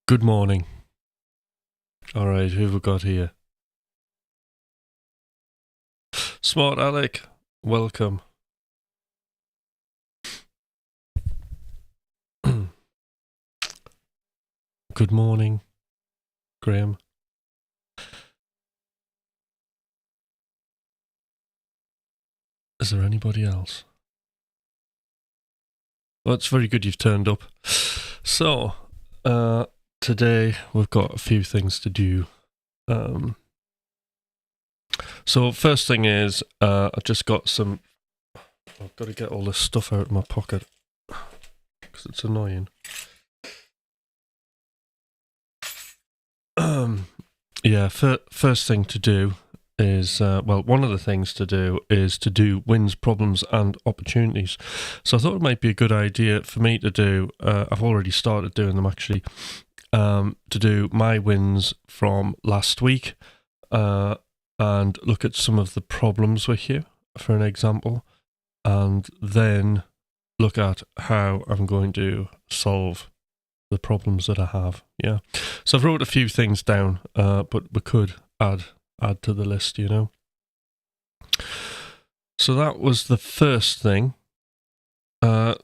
Good morning. Alright, who have we got here? Smart Alec, welcome. Good morning, Graham. Is there anybody else? Well, it's very good you've turned up. So, today we've got a few things to do. So first thing is, I've just got some... I've got to get all this stuff out of my pocket, because it's annoying. Yeah, first thing to do is, one of the things to do is to do wins, problems and opportunities. So I thought it might be a good idea for me to do, I've already started doing them actually, to do my wins from last week and look at some of the problems with you, for an example, and then look at how I'm going to solve the problems that I have. Yeah, so I've wrote a few things down, but we could add to the list, you know. So that was the first thing.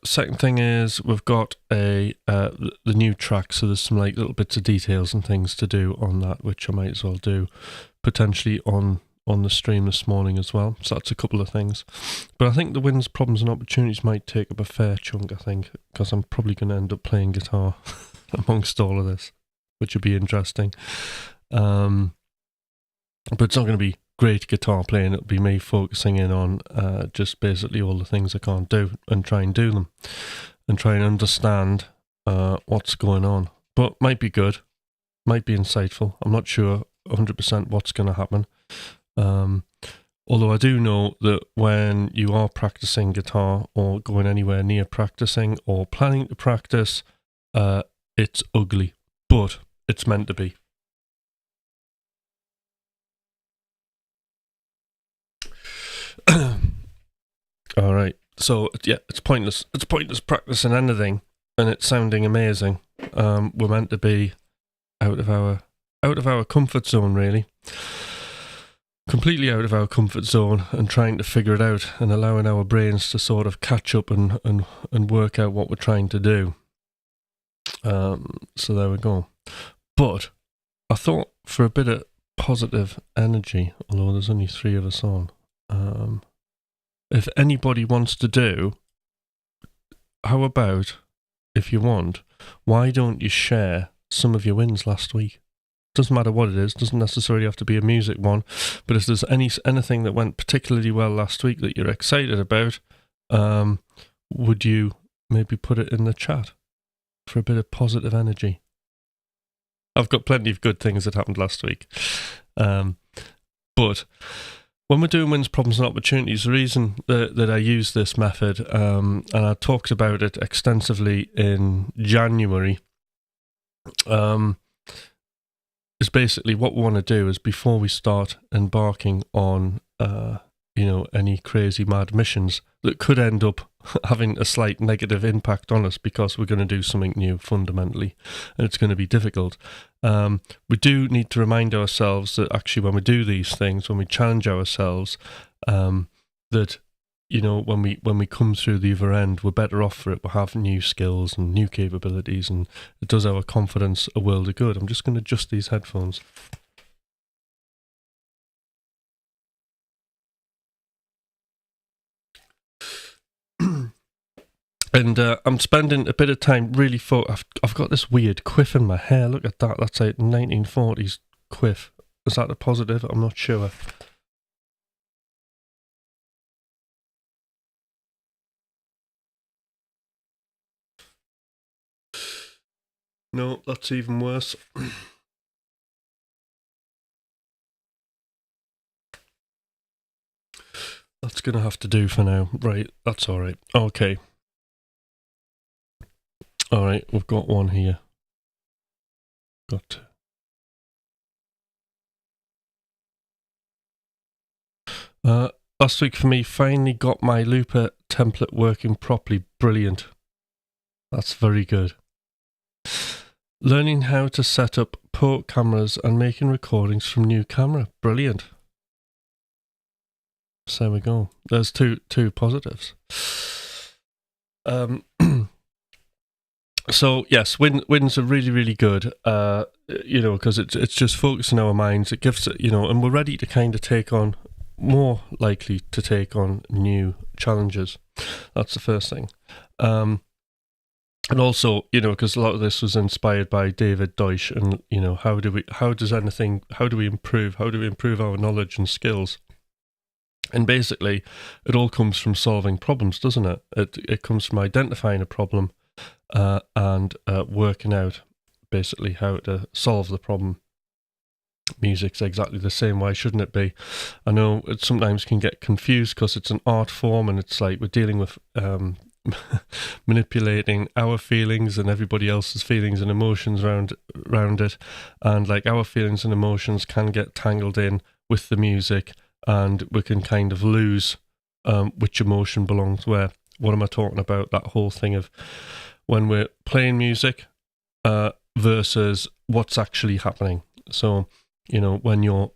Second thing is we've got the new track, so there's some like little bits of details and things to do on that, which I might as well do potentially on the stream this morning as well. So that's a couple of things. But I think the wins, problems and opportunities might take up a fair chunk, I think, because I'm probably going to end up playing guitar amongst all of this, which would be interesting. But it's not going to be great guitar playing. It'll be me focusing in on just basically all the things I can't do and try and do them and try and understand what's going on. But might be good, might be insightful. I'm not sure 100% what's going to happen. Although I do know that when you are practicing guitar or going anywhere near practicing or planning to practice, it's ugly, but it's meant to be. All right. So yeah, it's pointless. It's pointless practicing anything, and it's sounding amazing. We're meant to be out of our comfort zone, really. Completely out of our comfort zone and trying to figure it out and allowing our brains to sort of catch up and work out what we're trying to do. So there we go. But I thought for a bit of positive energy, although there's only 3 of us on, if anybody wants to do, how about, if you want, why don't you share some of your wins last week? Doesn't matter what it is, doesn't necessarily have to be a music one, but if there's anything that went particularly well last week that you're excited about, would you maybe put it in the chat for a bit of positive energy? I've got plenty of good things that happened last week. But when we're doing wins, problems and opportunities, the reason that I use this method, and I talked about it extensively in January, is basically what we want to do is before we start embarking on, any crazy mad missions that could end up having a slight negative impact on us because we're going to do something new fundamentally, and it's going to be difficult. We do need to remind ourselves that actually when we do these things, when we challenge ourselves, that when we come through the other end, we're better off for it. We have new skills and new capabilities, and it does our confidence a world of good. I'm just going to adjust these headphones. And I'm spending a bit of time really I've got this weird quiff in my hair. Look at that. That's a 1940s quiff. Is that a positive? I'm not sure. No, that's even worse. That's going to have to do for now. Right, that's all right. Okay. All right, we've got one here. Last week for me, finally got my looper template working properly. Brilliant. That's very good. Learning how to set up port cameras and making recordings from new camera. Brilliant. So there we go. There's two positives. So yes, wins are really, really good. Because it's just focusing our minds. It gives it, and we're ready to kind of take on, more likely to take on new challenges. That's the first thing. And also, because a lot of this was inspired by David Deutsch, and how do we improve our knowledge and skills? And basically, it all comes from solving problems, doesn't it? It comes from identifying a problem and working out basically how to solve the problem. Music's exactly the same. Why shouldn't it be? I know it sometimes can get confused because it's an art form, and it's like we're dealing with manipulating our feelings and everybody else's feelings and emotions around it, and like our feelings and emotions can get tangled in with the music, and we can kind of lose which emotion belongs where. What am I talking about? That whole thing of when we're playing music versus what's actually happening. So, when you're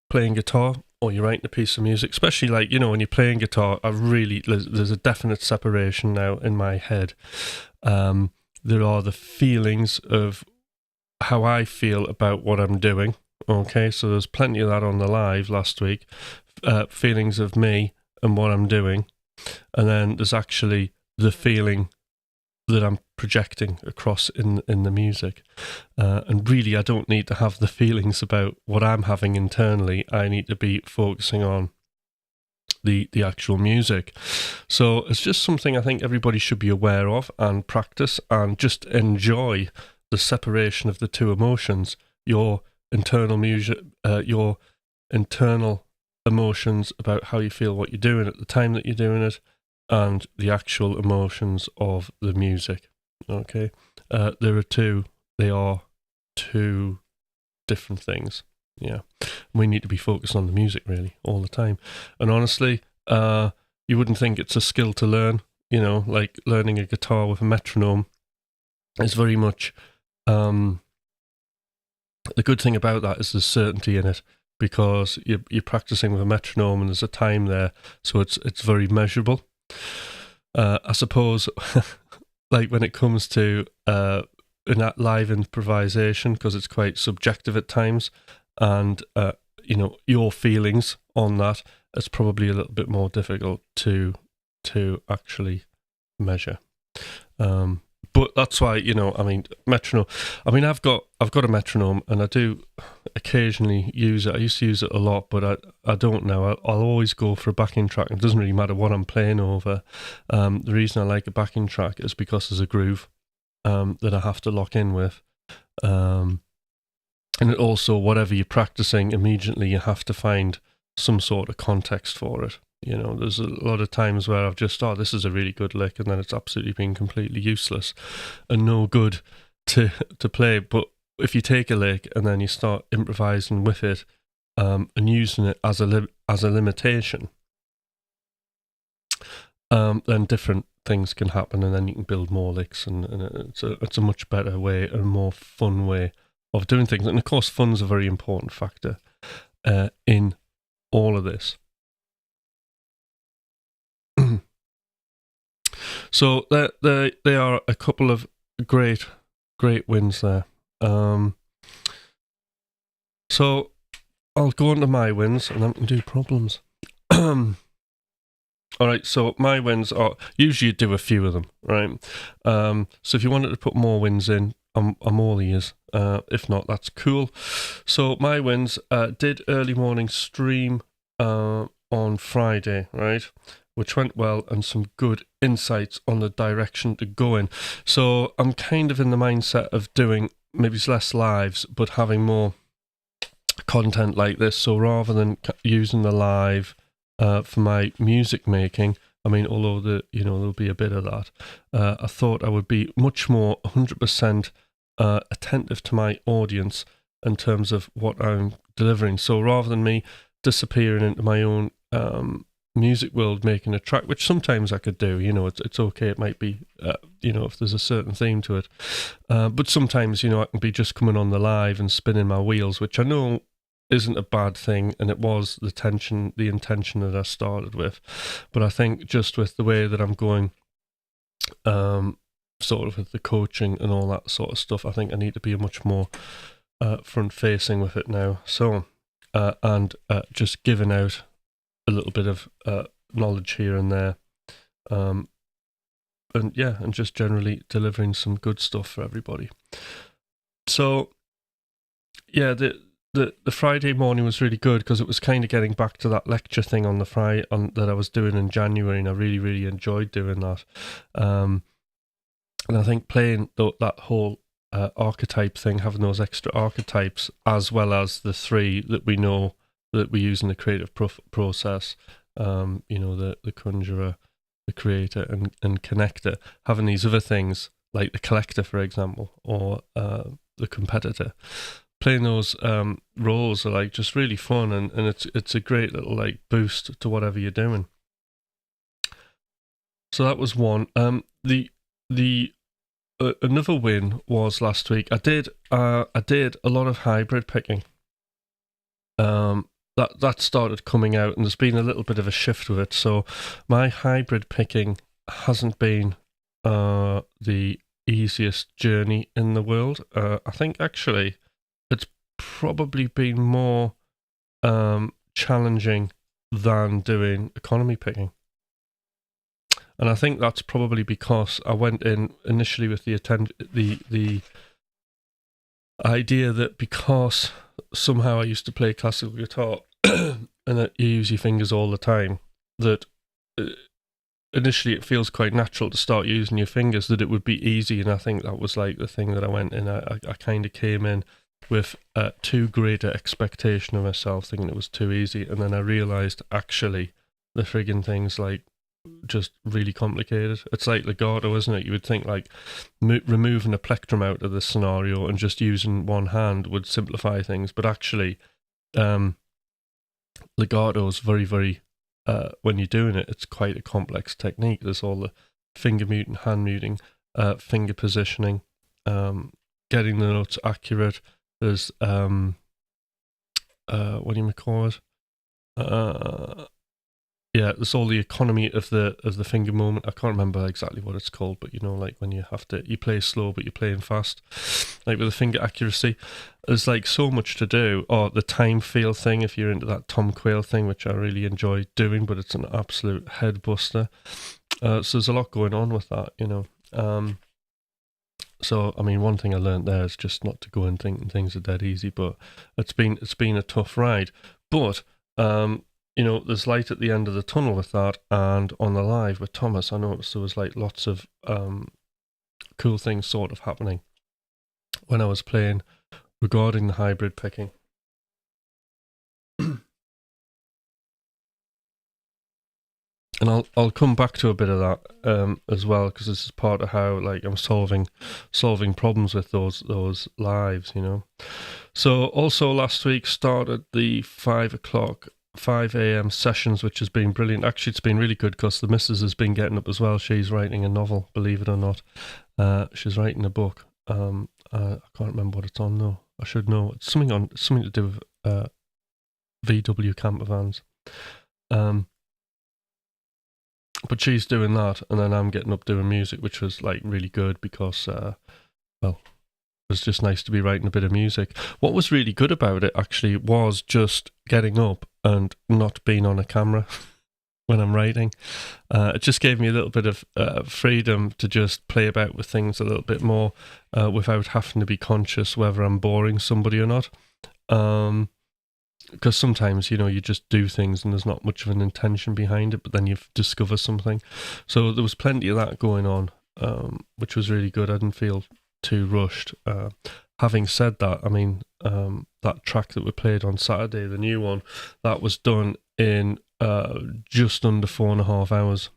playing guitar or you're writing a piece of music, especially like, when you're playing guitar, there's a definite separation now in my head. There are the feelings of how I feel about what I'm doing. Okay, so there's plenty of that on the live last week. Feelings of me and what I'm doing. And then there's actually the feeling that I'm projecting across in the music. And really, I don't need to have the feelings about what I'm having internally. I need to be focusing on the actual music. So it's just something I think everybody should be aware of and practice, and just enjoy the separation of the two emotions. Your internal music, your internal emotions about how you feel what you're doing at the time that you're doing it, and the actual emotions of the music. Okay, they are two different things. Yeah, we need to be focused on the music really all the time. And honestly, you wouldn't think it's a skill to learn. Like learning a guitar with a metronome is very much. The good thing about that is there's certainty in it, because you're practicing with a metronome and there's a time there, so it's very measurable. I suppose, like when it comes to in that live improvisation, because it's quite subjective at times, and your feelings on that, it's probably a little bit more difficult to actually measure. But that's why, metronome. I've got a metronome, and I do occasionally use it. I used to use it a lot, but I don't now. I'll always go for a backing track. It doesn't really matter what I'm playing over. The reason I like a backing track is because there's a groove that I have to lock in with. And it also, whatever you're practicing, immediately you have to find some sort of context for it. There's a lot of times where I've just thought, this is a really good lick, and then it's absolutely been completely useless and no good to play. But if you take a lick and then you start improvising with it and using it as a limitation, then different things can happen, and then you can build more licks, and it's a much better way and more fun way of doing things. And of course, fun's a very important factor in all of this. So they are a couple of great wins there. So I'll go on to my wins, and then we can do problems. All right, so my wins are, usually you do a few of them, right? So if you wanted to put more wins in, I'm all ears. If not, that's cool. So my wins, did early morning stream on Friday, right? Which went well, and some good insights on the direction to go in. So I'm kind of in the mindset of doing maybe less lives, but having more content like this. So rather than using the live for my music making, although there'll be a bit of that, I thought I would be much more 100% attentive to my audience in terms of what I'm delivering. So rather than me disappearing into my own music world making a track, which sometimes I could do. It's okay. It might be, if there's a certain theme to it. But sometimes, I can be just coming on the live and spinning my wheels, which I know isn't a bad thing, and it was the intention that I started with. But I think just with the way that I'm going, sort of with the coaching and all that sort of stuff, I think I need to be much more front facing with it now. So, and just giving out a little bit of knowledge here and there, and just generally delivering some good stuff for everybody. So, yeah, the Friday morning was really good because it was kind of getting back to that lecture thing on the Friday that I was doing in January, and I really, really enjoyed doing that. And I think playing that whole archetype thing, having those extra archetypes, as well as the 3 that we know that we use in the creative process, the conjurer, the creator, and connector, having these other things like the collector, for example, or the competitor. Playing those roles are like just really fun, and it's a great little like boost to whatever you're doing. So that was one. Another win was last week. I did a lot of hybrid picking. That started coming out, and there's been a little bit of a shift with it. So my hybrid picking hasn't been the easiest journey in the world. I think actually it's probably been more challenging than doing economy picking. And I think that's probably because I went in initially with the idea that because somehow I used to play classical guitar and that you use your fingers all the time, that initially it feels quite natural to start using your fingers, that it would be easy. And I think that was like the thing that I went in. I kind of came in with too great an expectation of myself, thinking it was too easy. And then I realised actually the friggin' thing's like just really complicated. It's like legato, isn't it? You would think like removing a plectrum out of the scenario and just using one hand would simplify things, but actually legato is very, very when you're doing it, it's quite a complex technique. There's all the finger muting, hand muting, finger positioning, getting the notes accurate. There's what do you call it? Yeah, there's all the economy of the finger movement. I can't remember exactly what it's called, but like when you play slow but you're playing fast, like with the finger accuracy. There's like so much to do. Or the time feel thing, if you're into that Tom Quayle thing, which I really enjoy doing, but it's an absolute head buster. So there's a lot going on with that, So I mean, one thing I learned there is just not to go and thinking things are dead easy. But it's been a tough ride. But there's light at the end of the tunnel with that, and on the live with Thomas, I noticed there was like lots of cool things sort of happening when I was playing regarding the hybrid picking. And I'll come back to a bit of that as well, because this is part of how like I'm solving problems with those lives, So also last week started the 5 a.m. sessions, which has been brilliant. Actually, it's been really good because the missus has been getting up as well. She's writing a novel, believe it or not. She's writing a book. I can't remember what it's on though. I should know. It's something to do with VW camper vans. But she's doing that, and then I'm getting up doing music, which was like really good because, it was just nice to be writing a bit of music. What was really good about it actually was just getting up and not being on a camera when I'm writing. It just gave me a little bit of freedom to just play about with things a little bit more without having to be conscious whether I'm boring somebody or not. Because sometimes, you just do things and there's not much of an intention behind it, but then you discover something. So there was plenty of that going on, which was really good. I didn't feel too rushed. Having said that, I mean, that track that we played on Saturday, the new one, that was done in just under 4.5 hours.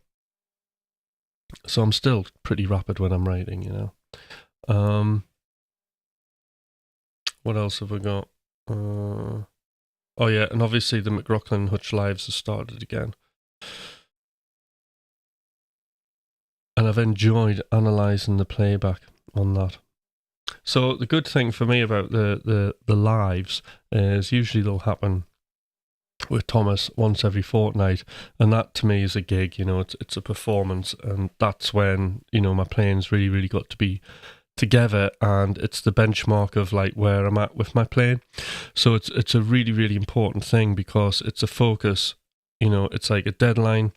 So I'm still pretty rapid when I'm writing, What else have we got? Oh yeah, and obviously the McLaughlin Hutch Lives has started again. And I've enjoyed analysing the playback on that. So the good thing for me about the lives is usually they'll happen with Thomas once every fortnight, and that to me is a gig. It's a performance, and that's when my playing's really got to be together, and it's the benchmark of like where I'm at with my playing. So it's a really important thing because it's a focus. It's like a deadline.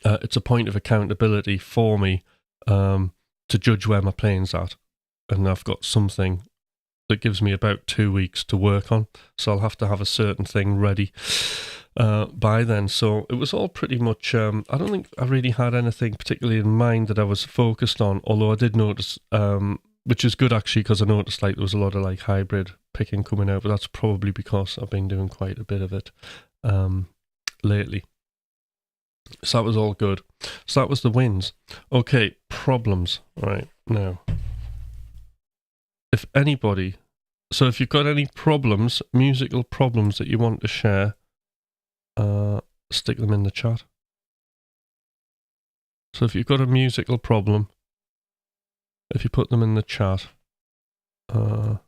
It's a point of accountability for me to judge where my playing's at, and I've got something that gives me about 2 weeks to work on, so I'll have to have a certain thing ready by then. So it was all pretty much, I don't think I really had anything particularly in mind that I was focused on, although I did notice, which is good actually, because I noticed like there was a lot of like hybrid picking coming out, but that's probably because I've been doing quite a bit of it lately. So that was all good. So that was the wins. Okay, problems. Right, now, if you've got any problems, musical problems that you want to share, stick them in the chat. So if you've got a musical problem, if you put them in the chat, and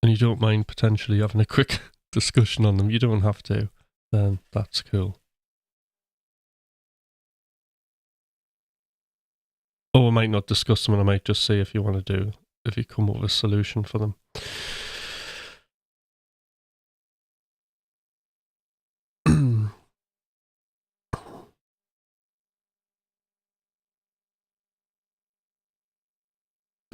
you don't mind potentially having a quick discussion on them, you don't have to, then that's cool. Or I might not discuss them, and I might just see if you come up with a solution for them.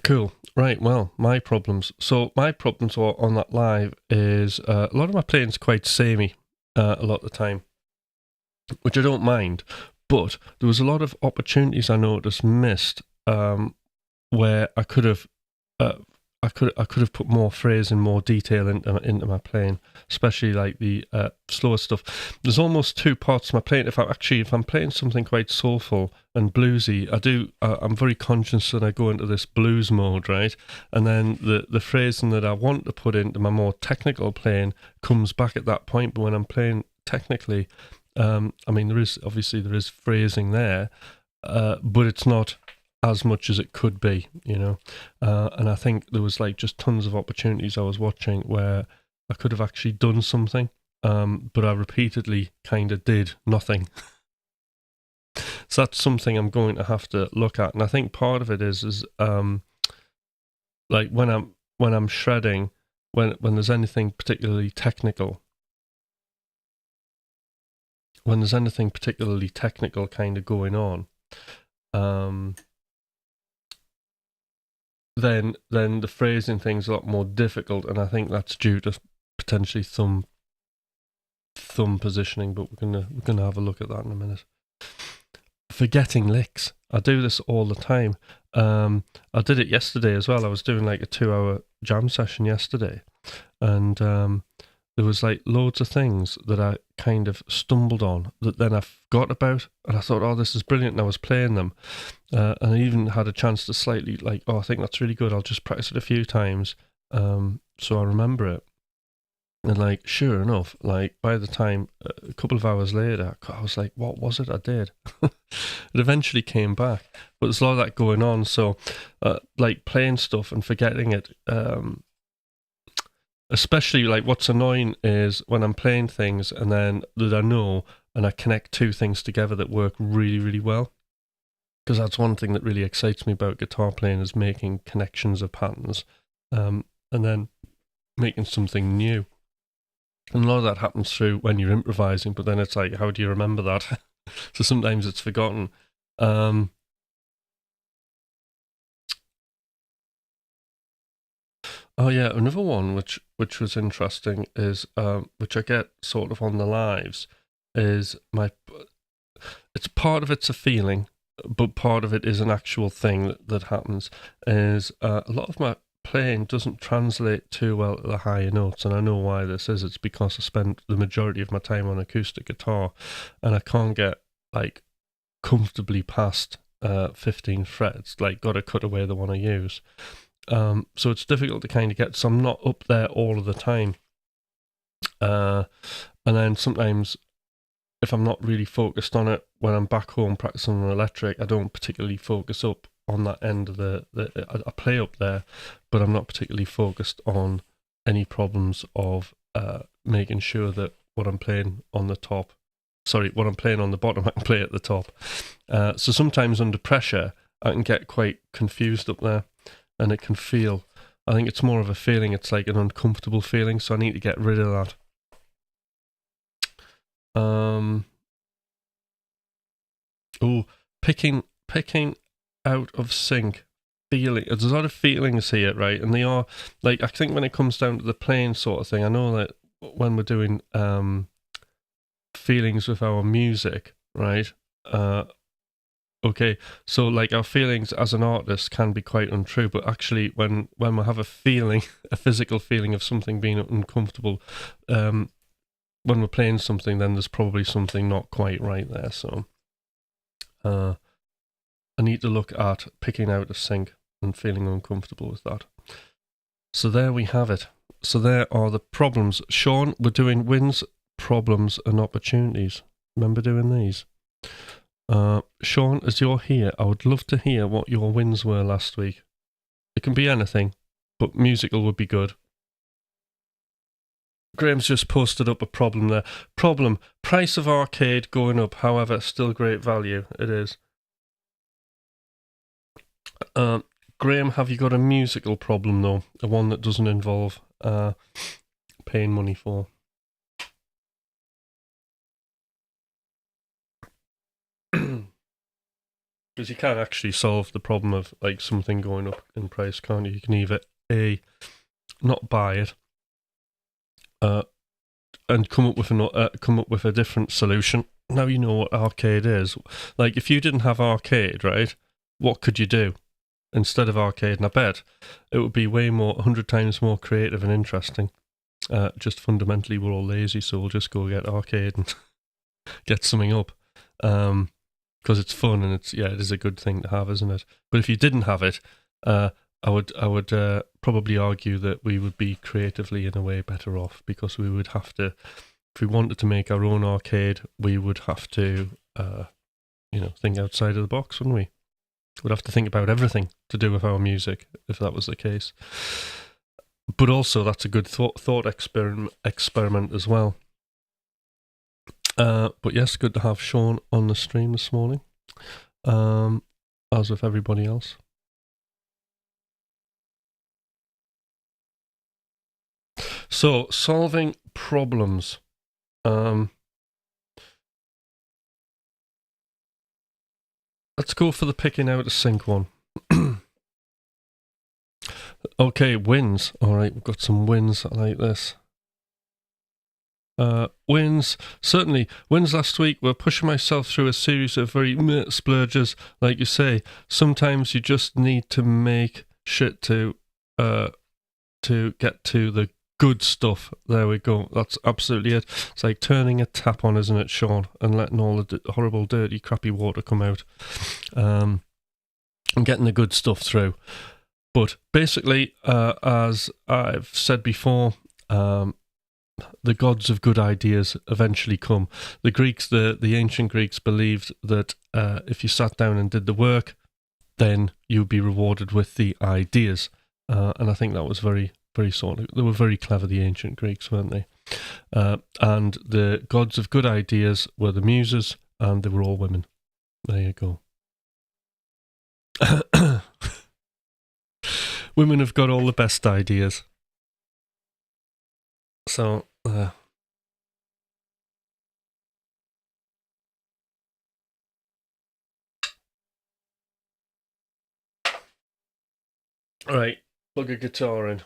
Cool. Right, well, my problems. So my problems on that live is a lot of my playing's quite samey a lot of the time, which I don't mind. But there was a lot of opportunities I noticed missed where I could have put more phrase and more detail into my playing, especially like the slower stuff. There's almost two parts to my playing. If I'm playing something quite soulful and bluesy, I'm very conscious that I go into this blues mode, right? And then the phrasing that I want to put into my more technical playing comes back at that point. But when I'm playing technically, there is phrasing there, but it's not as much as it could be, and I think there was like just tons of opportunities I was watching where I could have actually done something, but I repeatedly kind of did nothing. So that's something I'm going to have to look at, and I think part of it is like when I'm shredding, when there's anything particularly technical. When there's anything particularly technical kind of going on, then the phrasing thing's a lot more difficult, and I think that's due to potentially thumb positioning. But we're gonna have a look at that in a minute. Forgetting licks. I do this all the time. I did it yesterday as well. I was doing like a 2-hour jam session yesterday, and there was like loads of things that I kind of stumbled on that then I forgot about, and I thought, oh, this is brilliant, and I was playing them, and I even had a chance to slightly like, oh, I think that's really good, I'll just practice it a few times so I remember it. And like, sure enough, like by the time a couple of hours later, I was like, what was it I did? It eventually came back, but there's a lot of that going on. So like playing stuff and forgetting it, especially like what's annoying is when I'm playing things and then that I know, and I connect two things together that work really well. Because that's one thing that really excites me about guitar playing, is making connections of patterns and then making something new. And a lot of that happens through when you're improvising, but then it's like, how do you remember that? So sometimes it's forgotten. Oh yeah, another one which was interesting is which I get sort of on the lives is it's part of it's a feeling, but part of it is an actual thing that happens. Is a lot of my playing doesn't translate too well to the higher notes, and I know why this is. It's because I spend the majority of my time on acoustic guitar, and I can't get like comfortably past 15 frets. Like, got to cut away the one I use. So it's difficult to kind of get, so I'm not up there all of the time. And then sometimes, if I'm not really focused on it, when I'm back home practicing on electric, I don't particularly focus up on that end of I play up there, but I'm not particularly focused on any problems of making sure that what I'm playing on the top, what I'm playing on the bottom, I can play at the top. So sometimes under pressure, I can get quite confused up there, and it can feel, I think it's more of a feeling, it's like an uncomfortable feeling, so I need to get rid of that. Picking out of sync feeling. There's a lot of feelings here, right? And they are, like, I think when it comes down to the playing sort of thing, I know that when we're doing feelings with our music, right? Okay, so like our feelings as an artist can be quite untrue, but actually when we have a feeling, a physical feeling of something being uncomfortable, when we're playing something, then there's probably something not quite right there. So I need to look at picking out of sync and feeling uncomfortable with that. So there we have it. So there are the problems. Sean, we're doing wins, problems, and opportunities. Remember doing these? Sean, as you're here, I would love to hear what your wins were last week. It can be anything, but musical would be good. Graham's just posted up a problem there. Problem, price of arcade going up, however, still great value. It is. Graham, have you got a musical problem though? A one that doesn't involve paying money for? Because you can actually solve the problem of like something going up in price, can't you? You can either not buy it, and come up with a different solution. Now you know what arcade is. Like if you didn't have arcade, right? What could you do instead of arcade? And I bet it would be 100 times more creative and interesting. Just fundamentally, we're all lazy, so we'll just go get arcade and get something up. Because it's fun and it is a good thing to have, isn't it? But if you didn't have it, I would probably argue that we would be creatively in a way better off, because we would have to, if we wanted to make our own arcade, we would have to, think outside of the box, wouldn't we? We'd have to think about everything to do with our music if that was the case. But also, that's a good thought experiment as well. But yes, good to have Sean on the stream this morning, as with everybody else. So, solving problems. Let's go for the picking out of sync one. Okay, wins. All right, we've got some wins. I like this. Wins, certainly. Wins last week were pushing myself through a series of very splurges. Like you say, sometimes you just need to make shit to get to the good stuff. There we go. That's absolutely it. It's like turning a tap on, isn't it, Sean? And letting all the horrible, dirty, crappy water come out. And getting the good stuff through. But basically, as I've said before, the gods of good ideas eventually come. The Greeks, the ancient Greeks, believed that if you sat down and did the work, then you'd be rewarded with the ideas. And I think that was very, very they were very clever, the ancient Greeks, weren't they? And the gods of good ideas were the muses, and they were all women. There you go. Women have got all the best ideas. So, right, plug a guitar in.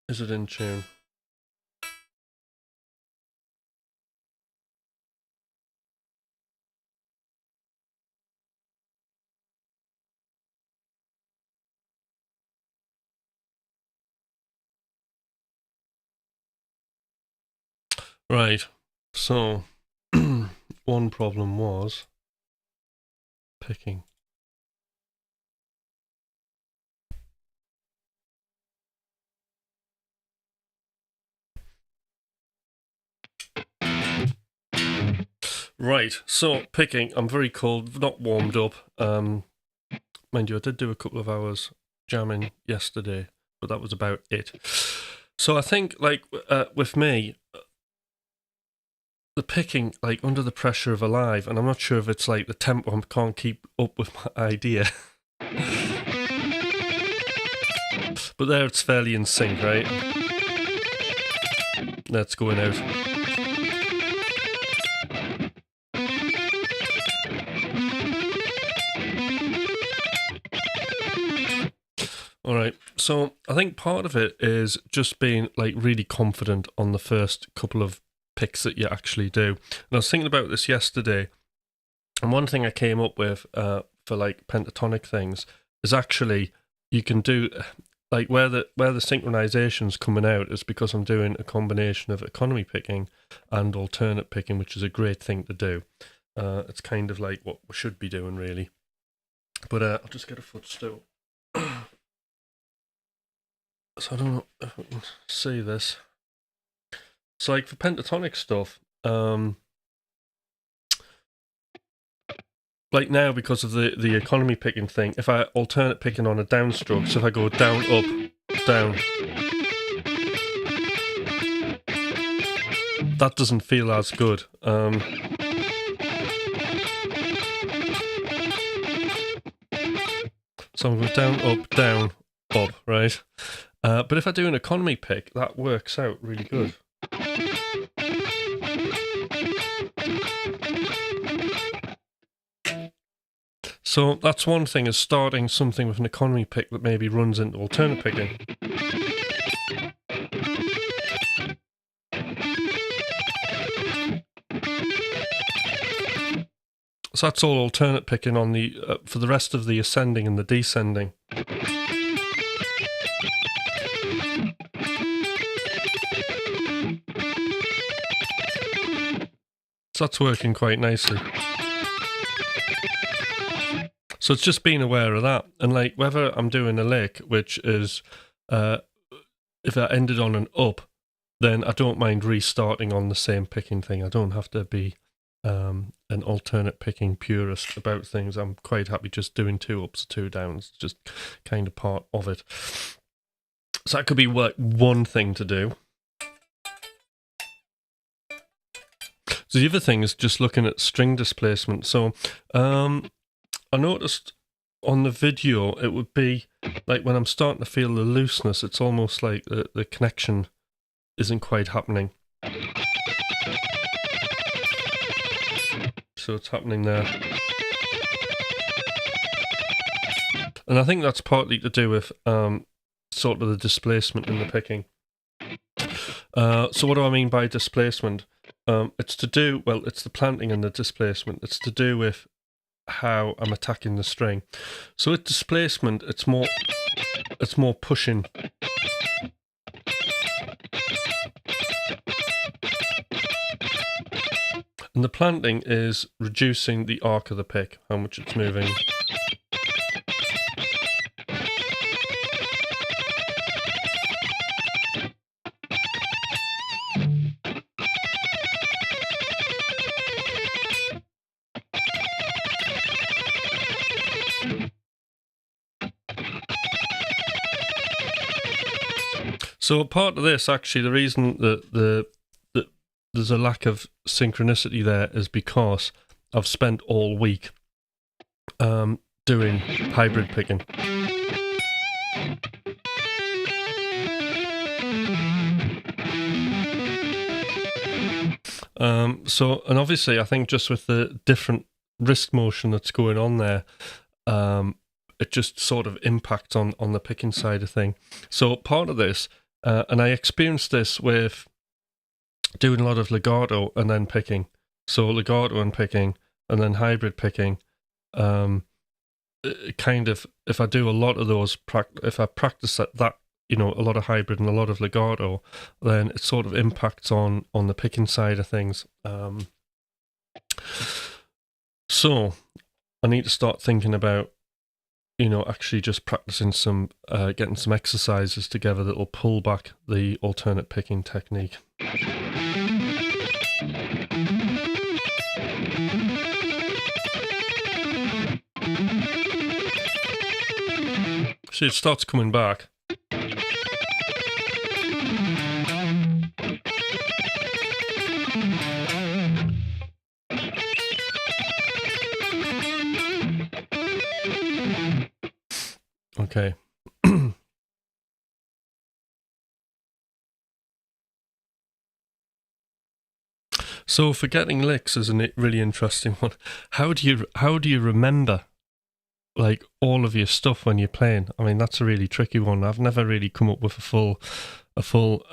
Is it in tune? Right, so one problem was picking. Right, so picking, I'm very cold, not warmed up. Mind you, I did do a couple of hours jamming yesterday, but that was about it. So I think, like, with me, the picking, like, under the pressure of Alive, and I'm not sure if it's like the tempo, I can't keep up with my idea. But there it's fairly in sync, right? That's going out. Alright, so I think part of it is just being like really confident on the first couple of picks that you actually do. And I was thinking about this yesterday, and one thing I came up with for like pentatonic things is actually you can do like where the synchronization's coming out is because I'm doing a combination of economy picking and alternate picking, which is a great thing to do. It's kind of like what we should be doing really. But I'll just get a footstool. So I don't know if I can see this. So like for pentatonic stuff, like now because of the economy picking thing, if I alternate picking on a downstroke, so if I go down, up, down, that doesn't feel as good. So I'm going down, up, right? But if I do an economy pick, that works out really good. So that's one thing, is starting something with an economy pick that maybe runs into alternate picking. So that's all alternate picking on the for the rest of the ascending and the descending. So that's working quite nicely. So it's just being aware of that. And like whether I'm doing a lick, which is if I ended on an up, then I don't mind restarting on the same picking thing. I don't have to be an alternate picking purist about things. I'm quite happy just doing 2 ups, 2 downs, just kind of part of it. So that could be one thing to do. So the other thing is just looking at string displacement. So I noticed on the video it would be like when I'm starting to feel the looseness, it's almost like the connection isn't quite happening. So it's happening there. And I think that's partly to do with sort of the displacement in the picking. So what do I mean by displacement? It's to do, well, it's the planting and the displacement. It's to do with how I'm attacking the string. So with displacement, it's more pushing. And the planting is reducing the arc of the pick, how much it's moving. So part of this, actually, the reason that there's a lack of synchronicity there is because I've spent all week doing hybrid picking. And obviously I think just with the different wrist motion that's going on there, it just sort of impacts on the picking side of thing. So part of this, and I experienced this with doing a lot of legato and then picking. So legato and picking, and then hybrid picking. Kind of, if I do a lot of those, if I practice that, you know, a lot of hybrid and a lot of legato, then it sort of impacts on the picking side of things. So I need to start thinking about, you know, actually just practicing some, getting some exercises together that will pull back the alternate picking technique. See, it starts coming back. Okay. So forgetting licks is a really interesting one. How do you remember like all of your stuff when you're playing? I mean, that's a really tricky one. I've never really come up with a full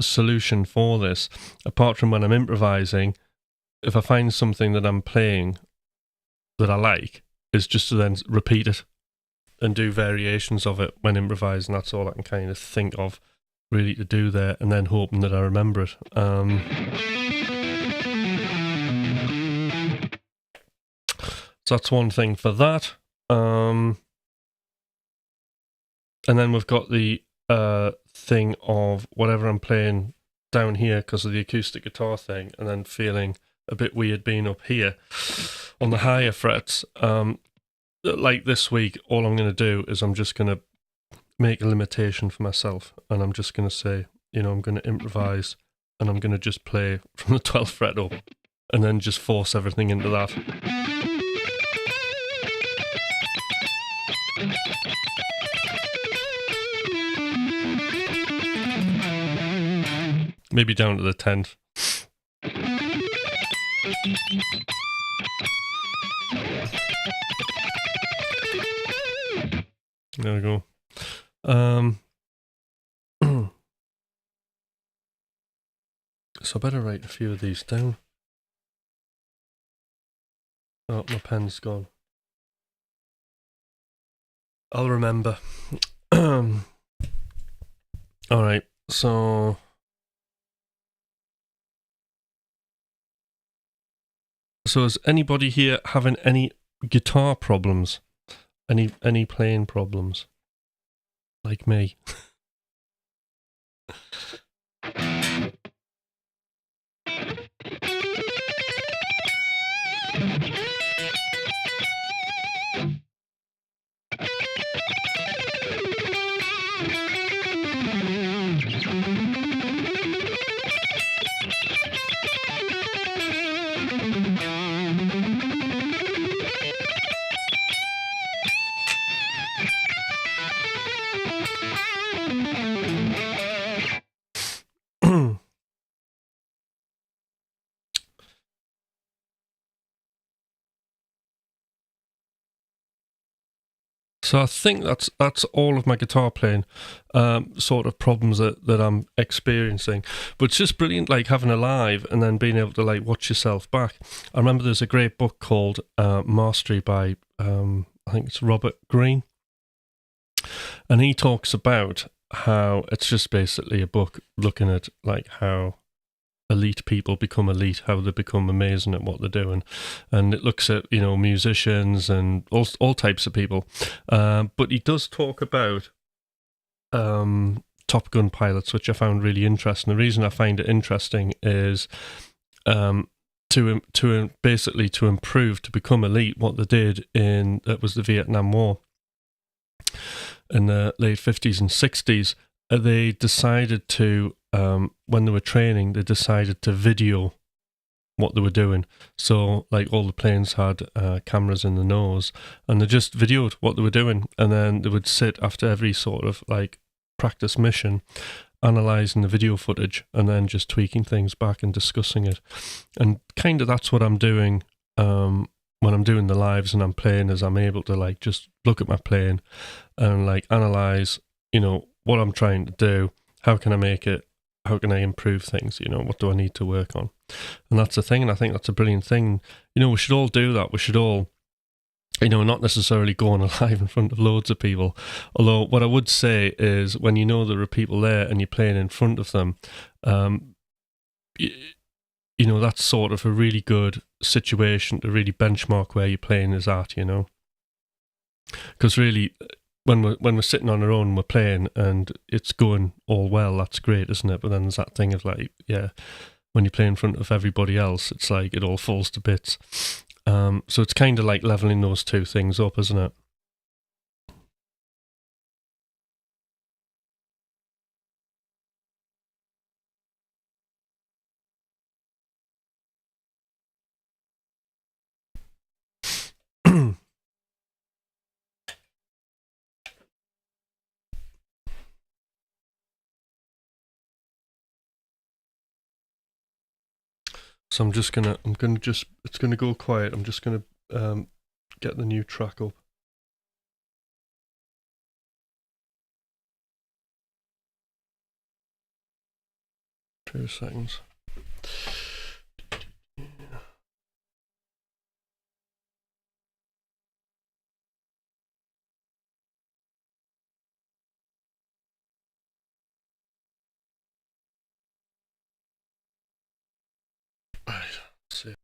solution for this, apart from when I'm improvising. If I find something that I'm playing that I like, is just to then repeat it and do variations of it when improvising. That's all I can kind of think of really to do there, and then hoping that I remember it. So that's one thing for that. And then we've got the thing of whatever I'm playing down here because of the acoustic guitar thing, and then feeling a bit weird being up here on the higher frets. Like this week, all I'm going to do is I'm just going to make a limitation for myself, and I'm just going to say, I'm going to improvise, and I'm going to just play from the 12th fret up, and then just force everything into that. Maybe down to the 10th. There we go. So I better write a few of these down. Oh, my pen's gone. I'll remember. All right, so is anybody here having any guitar problems? Any playing problems? Like me? So I think that's all of my guitar playing sort of problems that I'm experiencing. But it's just brilliant, like having a live and then being able to like watch yourself back. I remember there's a great book called Mastery by I think it's Robert Greene, and he talks about how it's just basically a book looking at like how elite people become elite, how they become amazing at what they're doing, and it looks at musicians and all types of people, but he does talk about Top Gun pilots, which I found really interesting. The reason I find it interesting is to basically to improve, to become elite, what they did that was the Vietnam War in the late 50s and 60s. They decided to when they were training, they decided to video what they were doing. So like all the planes had cameras in the nose, and they just videoed what they were doing, and then they would sit after every sort of like practice mission analysing the video footage and then just tweaking things back and discussing it. And kind of that's what I'm doing when I'm doing the lives and I'm playing, is I'm able to like just look at my playing and like analyse what I'm trying to do, how can I make it, how can I improve things, what do I need to work on. And that's the thing, and I think that's a brilliant thing. We should all do that. We should all, not necessarily go on live in front of loads of people. Although what I would say is when there are people there and you're playing in front of them, that's sort of a really good situation to really benchmark where your playing is at, Because really, when we're sitting on our own, we're playing and it's going all well, that's great, isn't it? But then there's that thing of like, when you play in front of everybody else, it's like it all falls to bits. So it's kind of like leveling those two things up, isn't it? So it's gonna go quiet. I'm just gonna get the new track up. Two seconds. Right, let's see.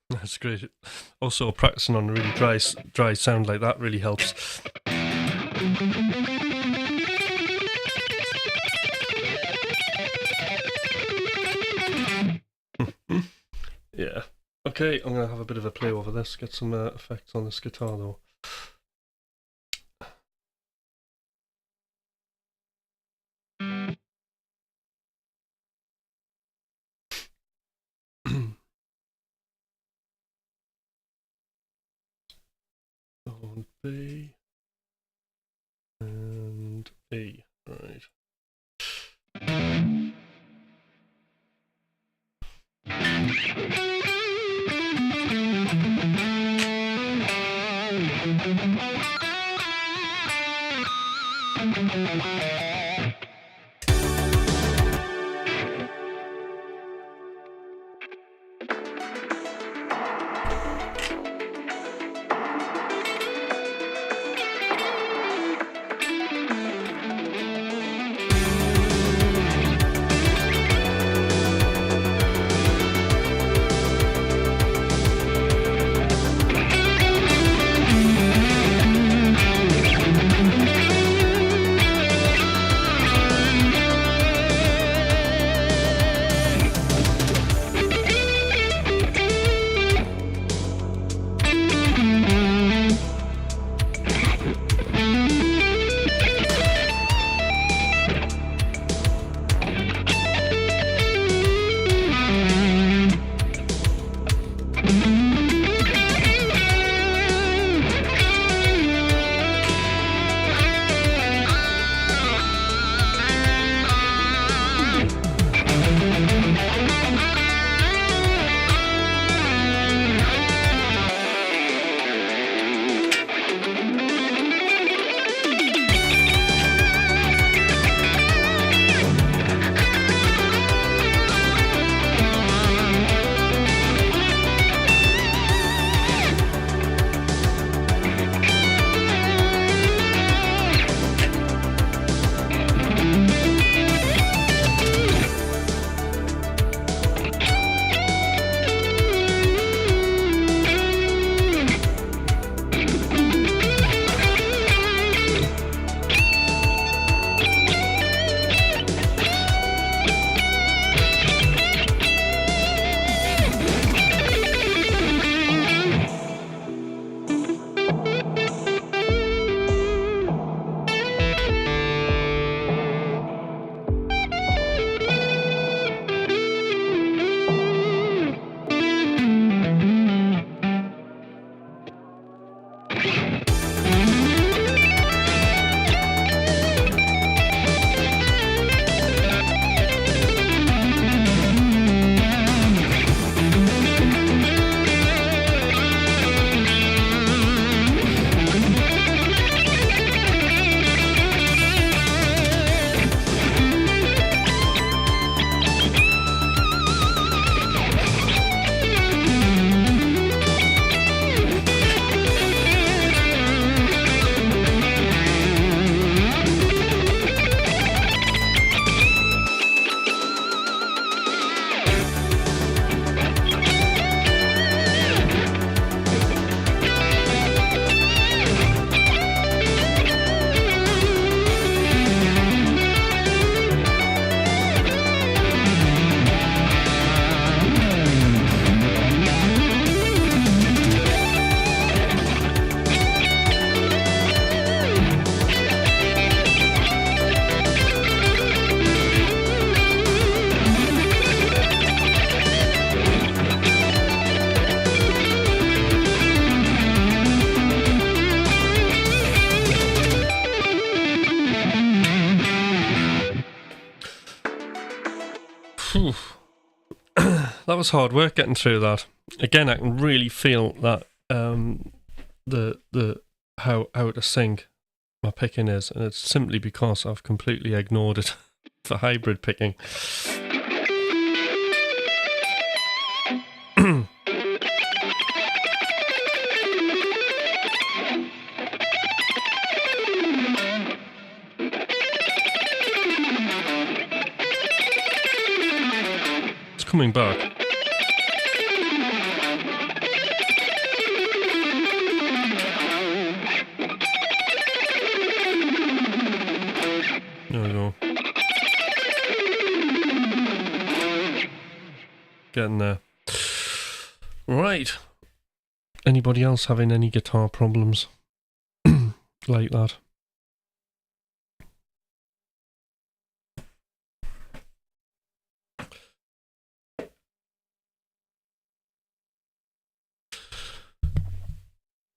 That's great. Also, practicing on a really dry sound like that really helps. Yeah. Okay, I'm gonna have a bit of a play over this. Get some effects on this guitar though. On B and E, right. That was hard work getting through that. Again, I can really feel that the how out of sync my picking is, and it's simply because I've completely ignored it for hybrid picking. It's coming back. There we go. Getting there. Right. Anybody else having any guitar problems like that?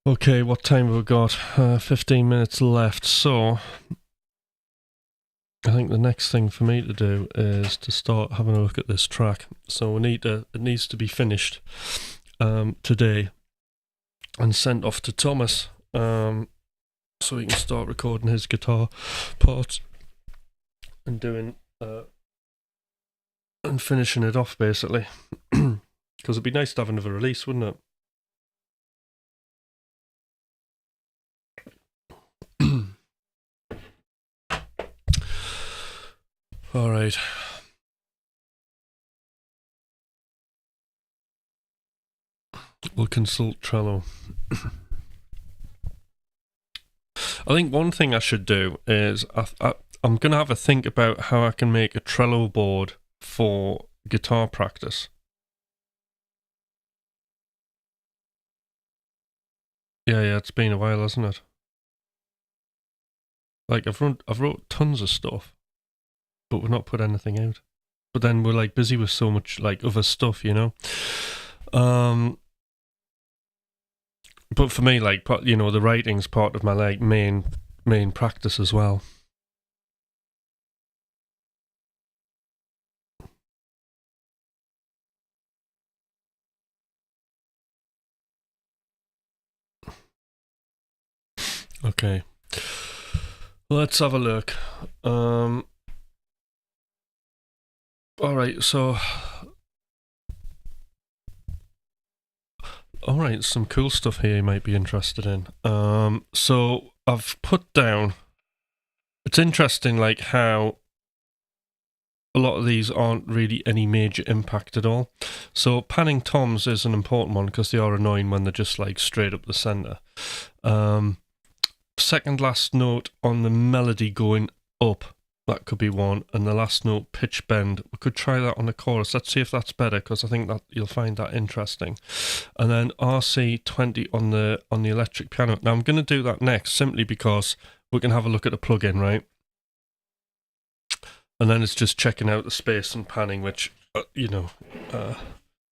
Okay, what time have we got? 15 minutes left, so I think the next thing for me to do is to start having a look at this track. So it needs to be finished today and sent off to Thomas so he can start recording his guitar parts and doing and finishing it off basically. Because it'd be nice to have another release, wouldn't it? All right. We'll consult Trello. I think one thing I should do is I'm going to have a think about how I can make a Trello board for guitar practice. Yeah, it's been a while, hasn't it? Like I've wrote tons of stuff, but we've not put anything out. But then we're like busy with so much like other stuff, you know. But for me, like, you know, the writing's part of my like main practice as well. Okay, let's have a look. All right, so all right, some cool stuff here you might be interested in. So I've put down. It's interesting, like how a lot of these aren't really any major impact at all. So panning toms is an important one because they are annoying when they're just like straight up the center. Second last note on the melody going up, that could be one, and the last note pitch bend. We could try that on the chorus. Let's see if that's better because I think that you'll find that interesting. And then RC20 on the electric piano. Now I'm going to do that next simply because we can have a look at the plugin, right? And then it's just checking out the space and panning, which you know,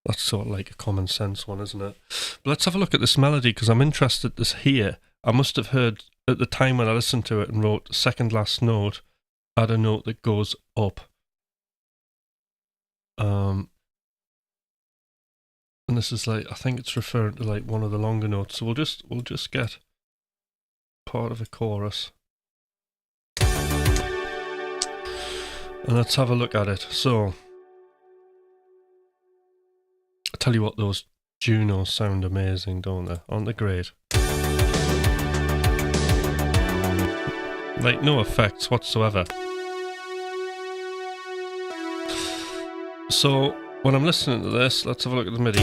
that's sort of like a common sense one, isn't it? But let's have a look at this melody because I'm interested. This here, I must have heard at the time when I listened to it and wrote second last note, add a note that goes up. And this is like, I think it's referring to like one of the longer notes. So we'll just get part of a chorus. And let's have a look at it. So I tell you what, those Junos sound amazing, don't they? Aren't they great? Like no effects whatsoever. So when I'm listening to this, let's have a look at the MIDI.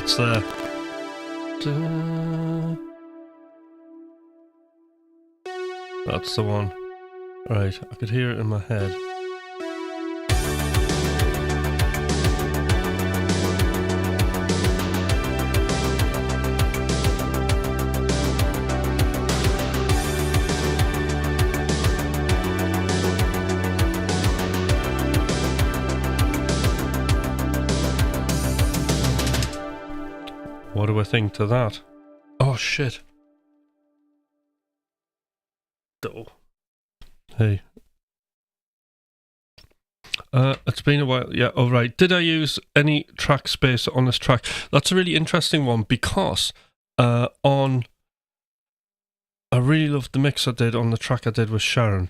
It's there. That's the one. Right, I could hear it in my head. anything to that. Oh shit. Oh. Hey. It's been a while. Yeah, all right. Did I use any track space on this track? That's a really interesting one because I really loved the mix I did on the track I did with Sharon.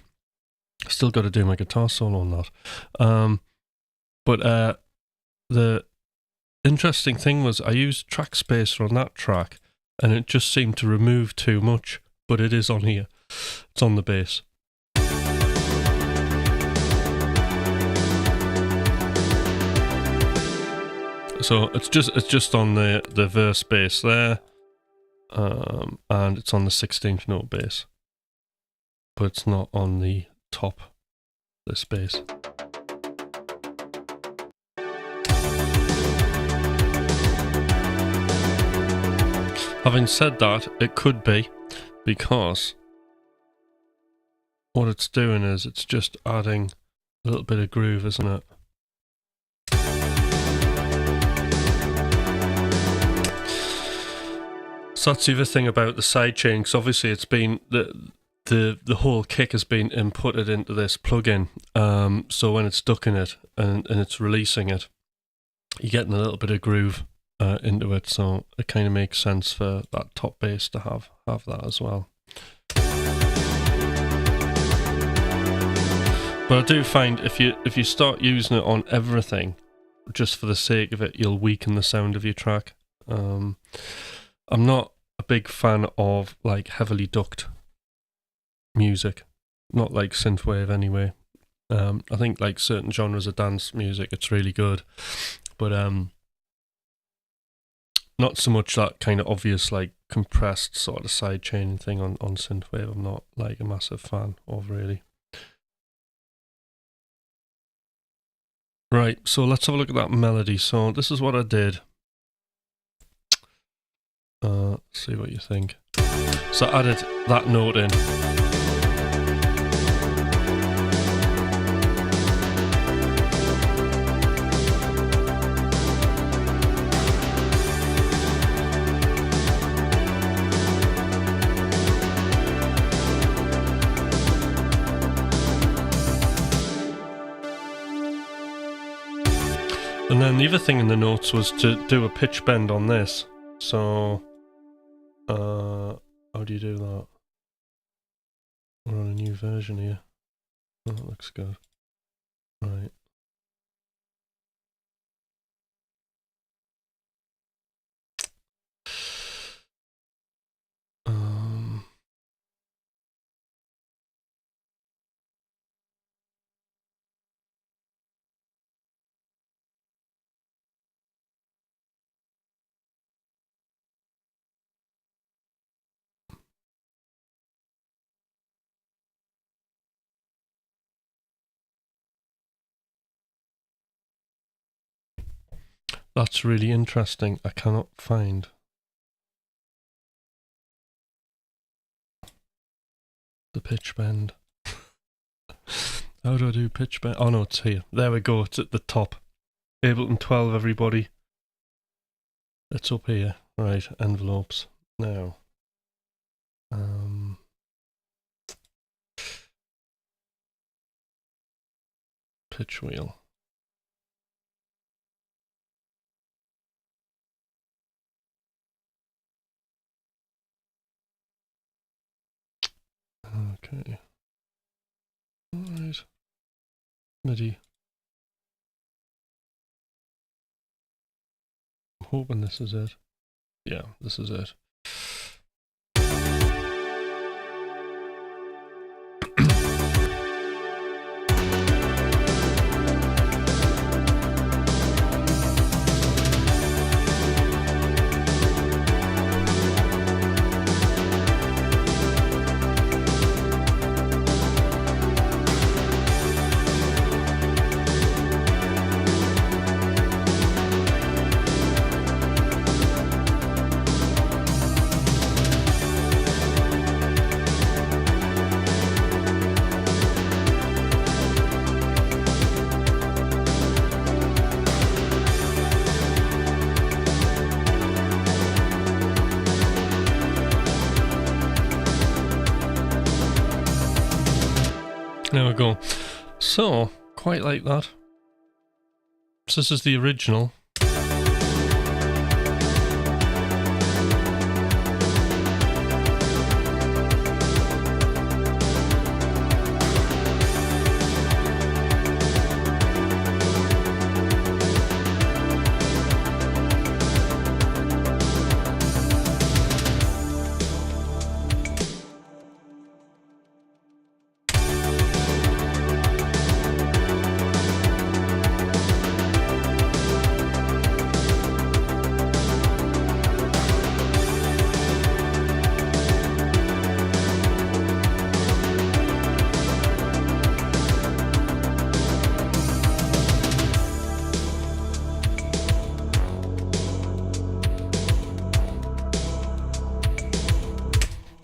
Still got to do my guitar solo on that. But the interesting thing was I used track spacer on that track and it just seemed to remove too much, but it is on here. It's on the bass. So it's just on the verse bass there, and it's on the 16th note bass, but it's not on the top, this bass. Having said that, it could be, because what it's doing is it's just adding a little bit of groove, isn't it? So that's the other thing about the sidechain, because obviously it's been the whole kick has been inputted into this plugin. So when it's ducking it and it's releasing it, you're getting a little bit of groove into it. So it kind of makes sense for that top bass to have that as well. But I do find if you start using it on everything, just for the sake of it, you'll weaken the sound of your track. I'm not a big fan of like heavily ducked music, not like synthwave anyway. I think like certain genres of dance music, it's really good, but not so much that kind of obvious like compressed sort of sidechain thing on synthwave. I'm not like a massive fan of, really. Right, so let's have a look at that melody. So this is what I did. See what you think. So I added that note in. And then the other thing in the notes was to do a pitch bend on this. So, how do you do that? We're on a new version here. Oh, that looks good. Right. That's really interesting. I cannot find the pitch bend. How do I do pitch bend? Oh no, it's here. There we go. It's at the top. Ableton 12, everybody. It's up here. Right, envelopes. Now. Pitch wheel. Okay. Alright. MIDI. I'm hoping this is it. Yeah, this is it. There we go. So, quite like that. So this is the original.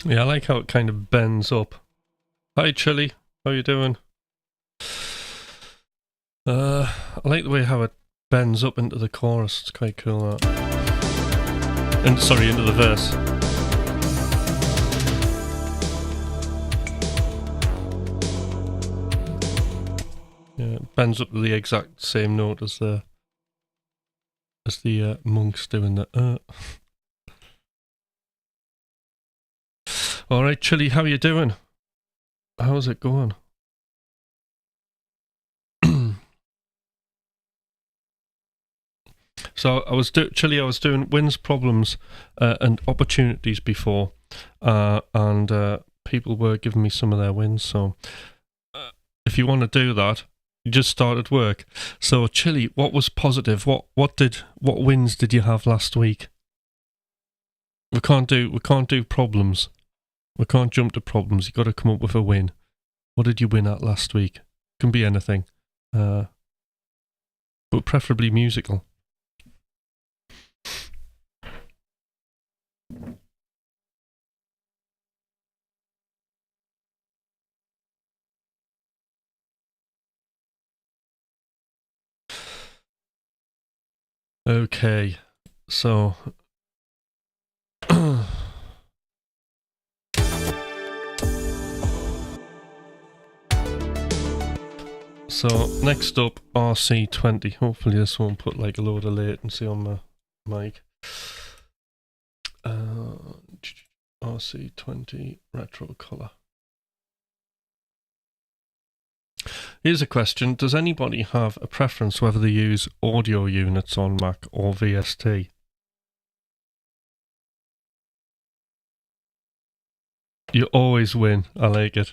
Yeah, I like how it kind of bends up. Hi, Chili. How you doing? I like the way how it bends up into the chorus. It's quite cool, that. And sorry, into the verse. Yeah, it bends up to the exact same note as the monks doing the. All right, Chili, how you doing? How's it going? So I was doing wins, problems, and opportunities before, and people were giving me some of their wins. So if you want to do that, you just started work. So Chili, what was positive? What wins did you have last week? We can't do problems. We can't jump to problems. You got to come up with a win. What did you win at last week? Can be anything, but preferably musical. Okay, so so next up, RC20. Hopefully this won't put like a load of latency on the mic. RC20 retro color. Here's a question. Does anybody have a preference whether they use audio units on Mac or VST? You always win. I like it.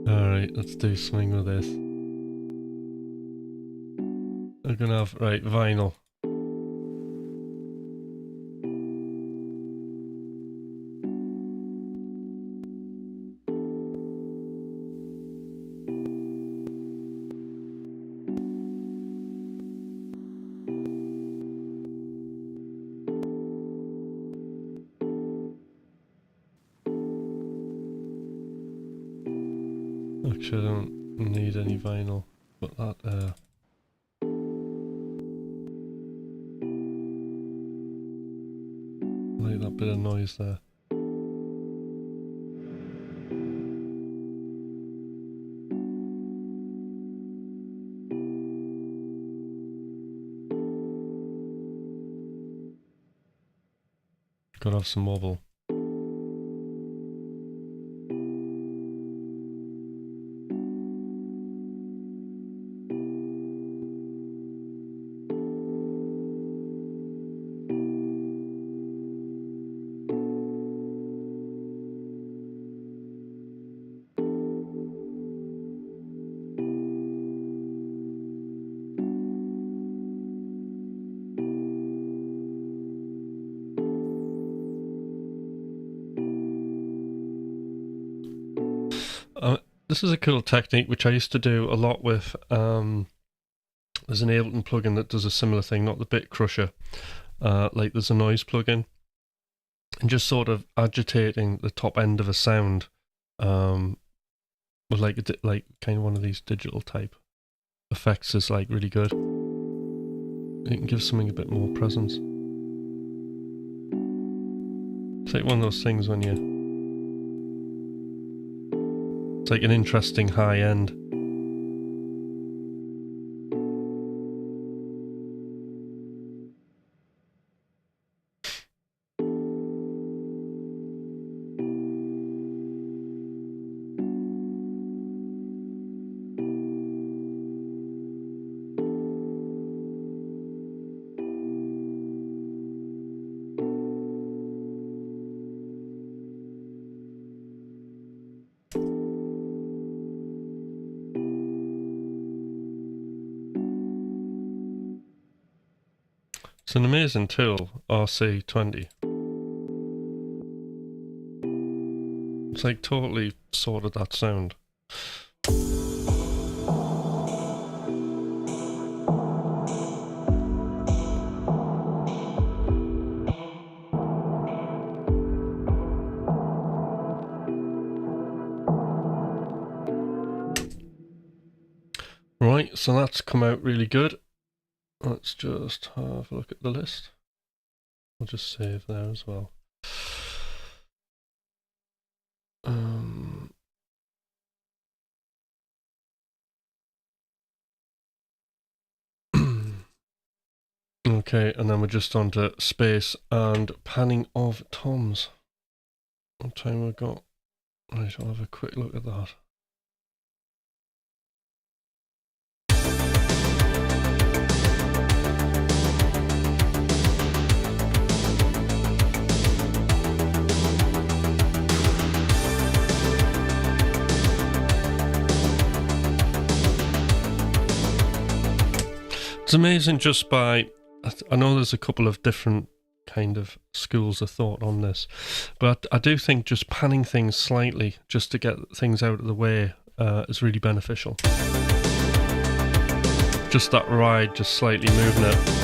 Alright, let's do something with this. We're gonna have, right, vinyl. Actually, I don't need any vinyl, but that, like that bit of noise there. Gotta have some wobble. This is a cool technique which I used to do a lot with. There's an Ableton plugin that does a similar thing, not the Bit Crusher. Like there's a noise plugin, and just sort of agitating the top end of a sound with like kind of one of these digital type effects is like really good. it can give something a bit more presence. It's like one of those things when it's like an interesting high end. It's an amazing tool, RC20. It's like totally sorted that sound. Right, so that's come out really good. Let's just have a look at the list. I'll just save there as well. Okay, and then we're just on to space and panning of toms. What time we've got? Right, I'll have a quick look at that. It's amazing just by, I know there's a couple of different kind of schools of thought on this, but I do think just panning things slightly just to get things out of the way is really beneficial. Just that ride, just slightly moving it.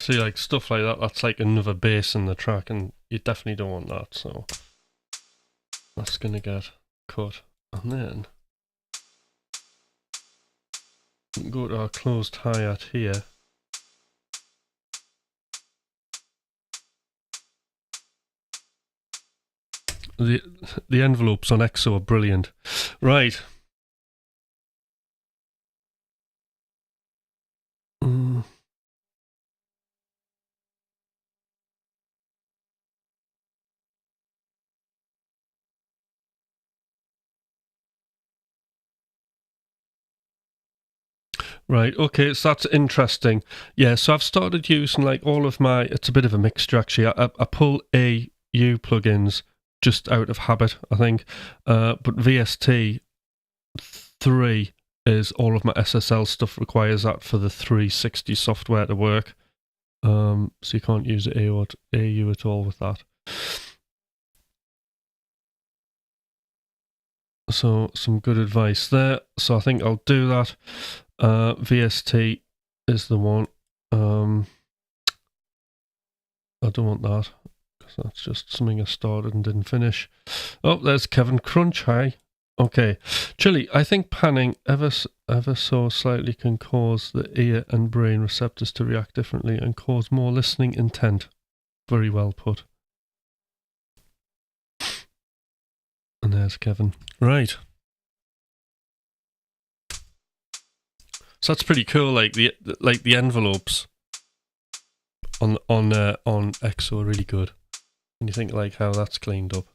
See, like stuff like that, that's like another bass in the track, and you definitely don't want that, so that's gonna get cut. And then we can go to our closed hi-hat here. The envelopes on EXO are brilliant. Right. Right, okay, so that's interesting. Yeah, so I've started using like all of my, it's a bit of a mixture actually. I pull AU plugins just out of habit, I think. But VST 3 is all of my SSL stuff requires that for the 360 software to work. So you can't use AU at all with that. So some good advice there. So I think I'll do that. VST is the one. I don't want that because that's just something I started and didn't finish. Oh, there's Kevin Crunch. Hi. Okay, Chili. I think panning ever so slightly can cause the ear and brain receptors to react differently and cause more listening intent. Very well put. And there's Kevin. Right. So that's pretty cool. Like the envelopes on EXO are really good. And you think like how that's cleaned up.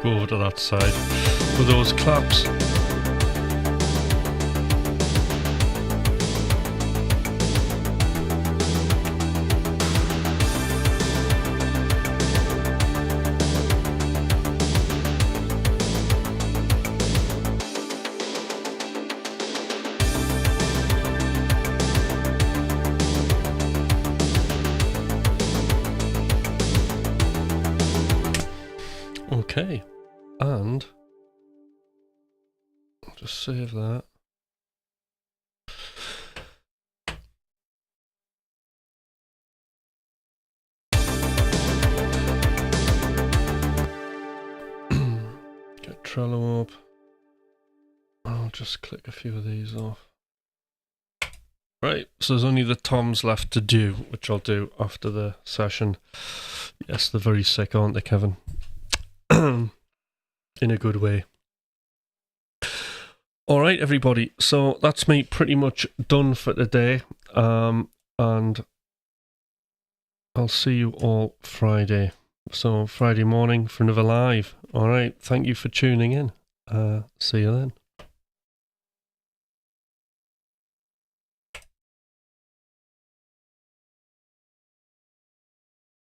Go over to that side with those claps. Okay. And I'll just save that. Get Trello up. I'll just click a few of these off. Right, so there's only the toms left to do, which I'll do after the session. Yes, they're very sick, aren't they, Kevin? In a good way. Alright, everybody, so that's me pretty much done for today, and I'll see you all Friday. So Friday morning for another live. Alright, thank you for tuning in. See you then.